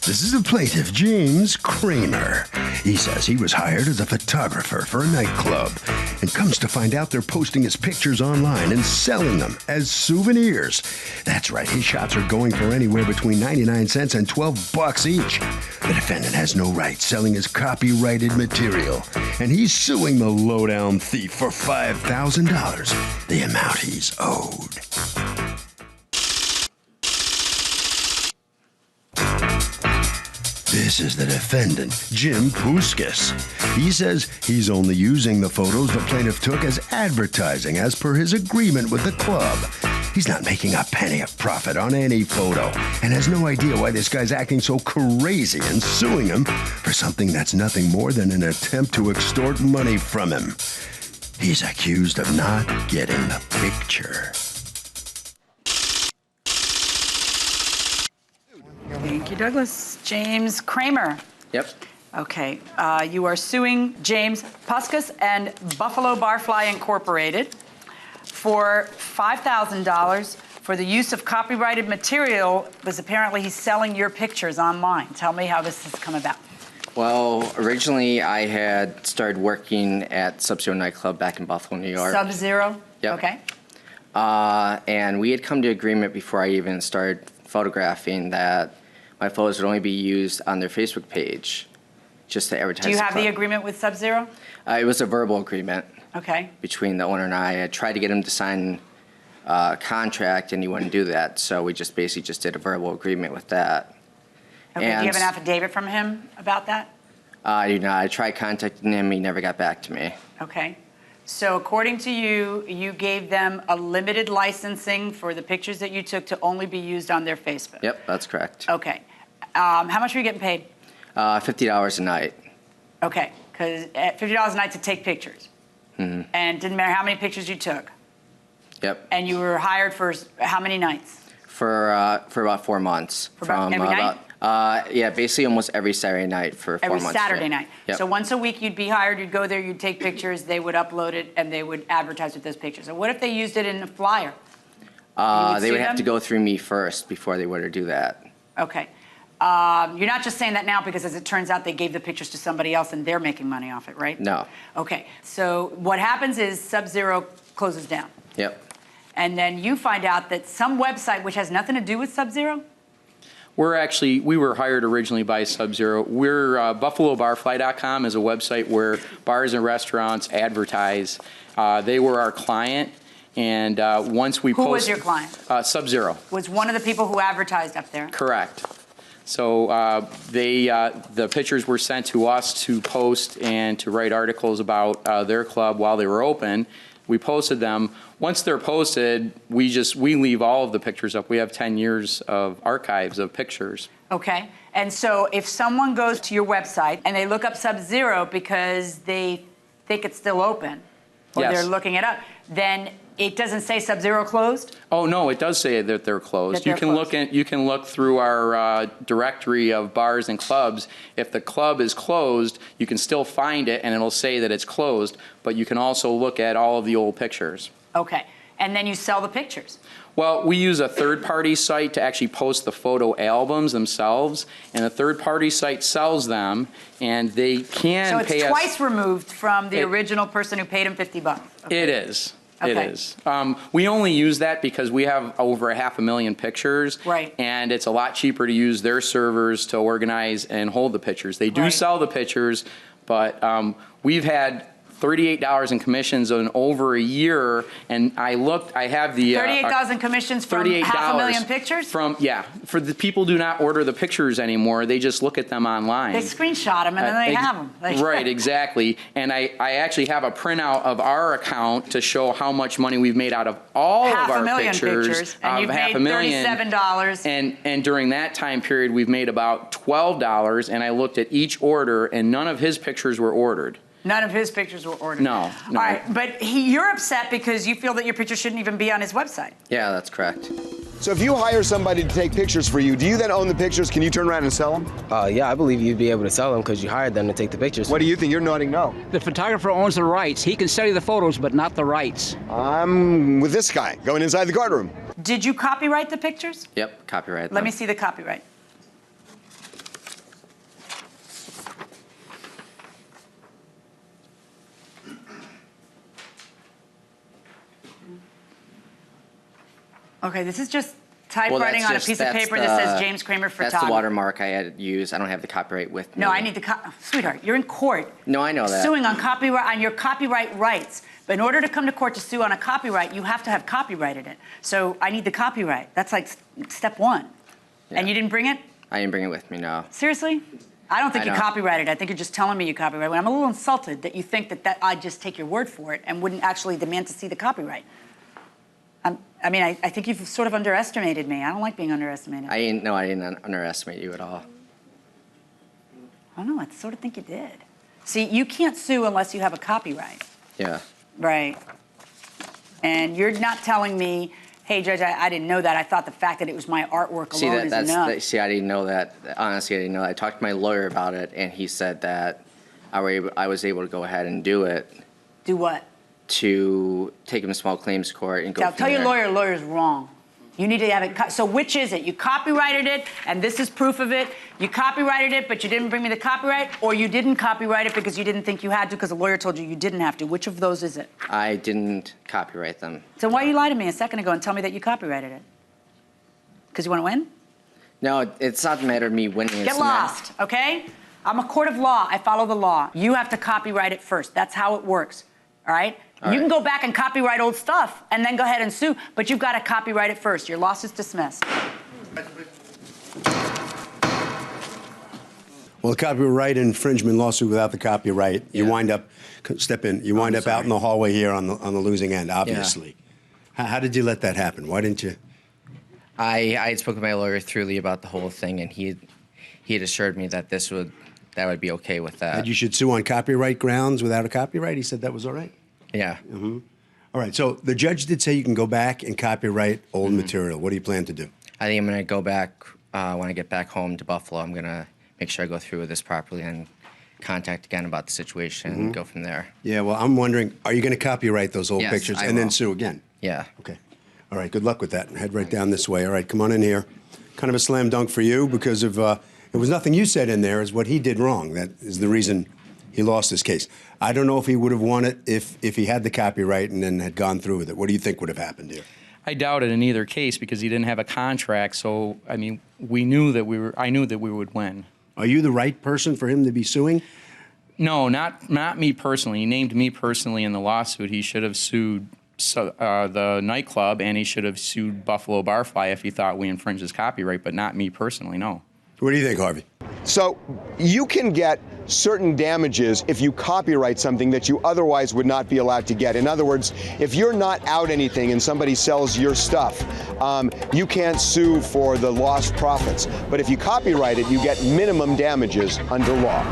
This is the plaintiff, James Kramer. He says he was hired as a photographer for a nightclub and comes to find out they're posting his pictures online and selling them as souvenirs. That's right, his shots are going for anywhere between 99 cents and $12 each. The defendant has no right selling his copyrighted material, and he's suing the lowdown thief for $5,000, the amount he's owed. This is the defendant, Jim Puskas. He says he's only using the photos the plaintiff took as advertising as per his agreement with the club. He's not making a penny of profit on any photo and has no idea why this guy's acting so crazy and suing him for something that's nothing more than an attempt to extort money from him. He's accused of not getting the picture. Thank you, Douglas. James Kramer. Yep. Okay. You are suing James Puskas and Buffalo Barfly Incorporated for $5,000 for the use of copyrighted material, because apparently he's selling your pictures online. Tell me how this has come about. Well, originally I had started working at Sub-Zero nightclub back in Buffalo, New York. Sub-Zero? Yep. Okay. And we had come to agreement before I even started photographing that my photos would only be used on their Facebook page, just to advertise. Do you the have club. the agreement with Sub-Zero? It was a verbal agreement. Okay. Between the owner and I. I tried to get him to sign a contract, and he wouldn't do that. So we just basically just did a verbal agreement with that. Okay. Do you have an affidavit from him about that? I do not. I tried contacting him. He never got back to me. Okay. So according to you, you gave them a limited licensing for the pictures that you took to only be used on their Facebook? Yep, that's correct. Okay. How much were you getting paid? $50 a night. Okay, because $50 a night to take pictures. Mm-hmm. And didn't matter how many pictures you took. Yep. And you were hired for how many nights? For about 4 months. For about every night? Yeah, basically almost every Saturday night for 4 months. Every Saturday night. Yep. So once a week you'd be hired, you'd go there, you'd take pictures, they would upload it, and they would advertise with those pictures. So what if they used it in a flyer? They would have to go through me first before they were to do that. Okay. You're not just saying that now because, as it turns out, they gave the pictures to somebody else and they're making money off it, right? No. Okay. So what happens is Sub-Zero closes down. Yep. And then you find out that some website, which has nothing to do with Sub-Zero? We were hired originally by Sub-Zero. We're BuffaloBarfly.com is a website where bars and restaurants advertise. They were our client, and once we Who was your client? Sub-Zero. Was one of the people who advertised up there? Correct. So the pictures were sent to us to post and to write articles about their club while they were open. We posted them. Once they're posted, we leave all of the pictures up. We have 10 years of archives of pictures. Okay. And so if someone goes to your website and they look up Sub-Zero because they think it's still open, or Yes. they're looking it up, then it doesn't say Sub-Zero closed? Oh no, it does say that they're closed. You can look through our directory of bars and clubs. If the club is closed, you can still find it, and it'll say that it's closed. But you can also look at all of the old pictures. Okay. And then you sell the pictures? Well, we use a third-party site to actually post the photo albums themselves, and the third-party site sells them, and they can pay us. So it's twice removed from the original person who paid him $50. Okay. It is. Okay. It is. We only use that because we have over 500,000 pictures, right? And it's a lot cheaper to use their servers to organize and hold the pictures. They do sell the pictures, but we've had $38 in commissions in over a year, and I have the $38,000 commissions from $38 500,000 pictures. For the people do not order the pictures anymore; they just look at them online. They screenshot them and then they have them. Right, exactly. And I actually have a printout of our account to show how much money we've made out of all of our pictures. And you've made $37. And during that time period, we've made about $12. And I looked at each order, and none of his pictures were ordered. None of his pictures were ordered. No. All right, but you're upset because you feel that your picture shouldn't even be on his website. Yeah, that's correct. So if you hire somebody to take pictures for you, do you then own the pictures? Can you turn around and sell them? Yeah, I believe you'd be able to sell them because you hired them to take the pictures. What do you think? You're nodding no. The photographer owns the rights. He can sell you the photos, but not the rights. I'm with this guy, going inside the guardroom. Did you copyright the pictures? Yep, copyright them. Let me see the copyright. Okay, this is just typewriting on a piece of paper that says James Kramer Photography. That's the watermark I had used. I don't have the copyright with me. No, I need sweetheart, you're in court. No, I know that. Suing on your copyright rights. But in order to come to court to sue on a copyright, you have to have copyrighted it. So I need the copyright. That's like step one. Yeah. And you didn't bring it? I didn't bring it with me, no. Seriously? I don't think you copyrighted it. I think you're just telling me you copyrighted it. I'm a little insulted that you think that I'd just take your word for it and wouldn't actually demand to see the copyright. I mean, I think you've sort of underestimated me. I don't like being underestimated. I didn't underestimate you at all. I don't know. I sort of think you did. See, you can't sue unless you have a copyright. Yeah. Right. And you're not telling me, hey, Judge, I didn't know that. I thought the fact that it was my artwork alone is enough. See, I didn't know that. Honestly, I didn't know that. I talked to my lawyer about it, and he said that I was able to go ahead and do it. Do what? To take him to small claims court and go from there. Tell your lawyer's wrong. You need to have it. So which is it? You copyrighted it, and this is proof of it. You copyrighted it, but you didn't bring me the copyright, or you didn't copyright it because you didn't think you had to because the lawyer told you you didn't have to. Which of those is it? I didn't copyright them. So why you lied to me a second ago and tell me that you copyrighted it? Because you want to win? No, it's not a matter of me winning. Get lost, okay? I'm a court of law. I follow the law. You have to copyright it first. That's how it works, all right? You can go back and copyright old stuff and then go ahead and sue, but you've got to copyright it first. Your loss is dismissed. Well, a copyright infringement lawsuit without the copyright, you wind up, you wind up out in the hallway here on the losing end, obviously. Yeah. How did you let that happen? Why didn't you? I had spoken to my lawyer thoroughly about the whole thing, and he had assured me that that would be okay with that. That you should sue on copyright grounds without a copyright? He said that was all right? Yeah. Mm-hmm. All right. So the judge did say you can go back and copyright old material. What do you plan to do? I think I'm going to go back when I get back home to Buffalo. I'm going to make sure I go through with this properly and contact again about the situation and go from there. Yeah. Well, I'm wondering, are you going to copyright those old pictures and then sue again? Yeah. Okay. All right. Good luck with that. Head right down this way. All right. Come on in here. Kind of a slam dunk for you because of it was nothing you said in there. Is what he did wrong. That is the reason he lost his case. I don't know if he would have won it if he had the copyright and then had gone through with it. What do you think would have happened here? I doubt it in either case because he didn't have a contract. So, I mean, I knew that we would win. Are you the right person for him to be suing? No, not me personally. He named me personally in the lawsuit. He should have sued the nightclub, and he should have sued Buffalo Barfly if he thought we infringed his copyright, but not me personally, no. What do you think, Harvey? So you can get certain damages if you copyright something that you otherwise would not be allowed to get. In other words, if you're not out anything and somebody sells your stuff, you can't sue for the lost profits. But if you copyright it, you get minimum damages under law.